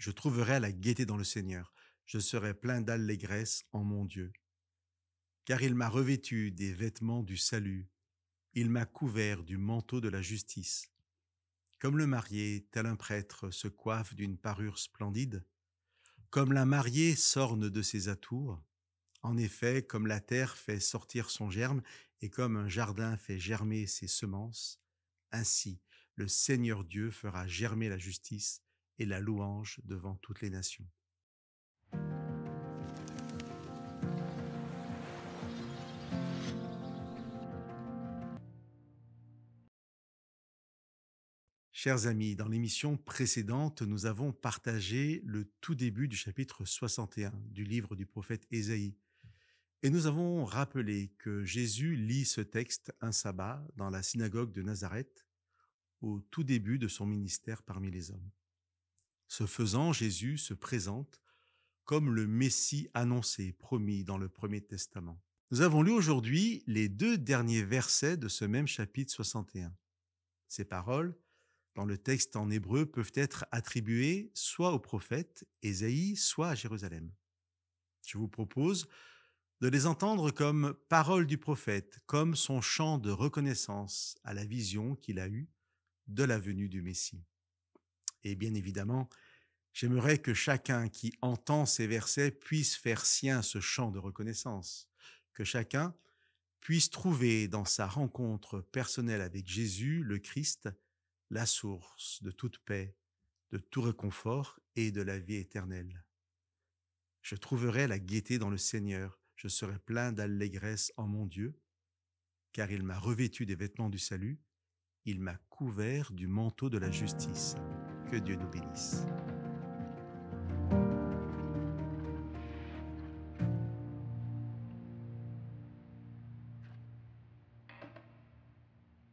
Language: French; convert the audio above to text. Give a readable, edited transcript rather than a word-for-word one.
Je trouverai la gaieté dans le Seigneur. Je serai plein d'allégresse en mon Dieu. Car il m'a revêtu des vêtements du salut. Il m'a couvert du manteau de la justice. Comme le marié, tel un prêtre, se coiffe d'une parure splendide, comme la mariée s'orne de ses atours, en effet, comme la terre fait sortir son germe et comme un jardin fait germer ses semences, ainsi le Seigneur Dieu fera germer la justice et la louange devant toutes les nations. Chers amis, dans l'émission précédente, nous avons partagé le tout début du chapitre 61 du livre du prophète Ésaïe. Et nous avons rappelé que Jésus lit ce texte un sabbat dans la synagogue de Nazareth au tout début de son ministère parmi les hommes. Ce faisant, Jésus se présente comme le Messie annoncé, promis dans le Premier Testament. Nous avons lu aujourd'hui les deux derniers versets de ce même chapitre 61. Ces paroles, dans le texte en hébreu, peuvent être attribuées soit au prophète Ésaïe, soit à Jérusalem. Je vous propose de les entendre comme paroles du prophète, comme son chant de reconnaissance à la vision qu'il a eue de la venue du Messie. Et bien évidemment, j'aimerais que chacun qui entend ces versets puisse faire sien ce chant de reconnaissance, que chacun puisse trouver dans sa rencontre personnelle avec Jésus, le Christ, la source de toute paix, de tout réconfort et de la vie éternelle. Je trouverai la gaieté dans le Seigneur, je serai plein d'allégresse en mon Dieu, car il m'a revêtu des vêtements du salut, il m'a couvert du manteau de la justice. Que Dieu nous bénisse.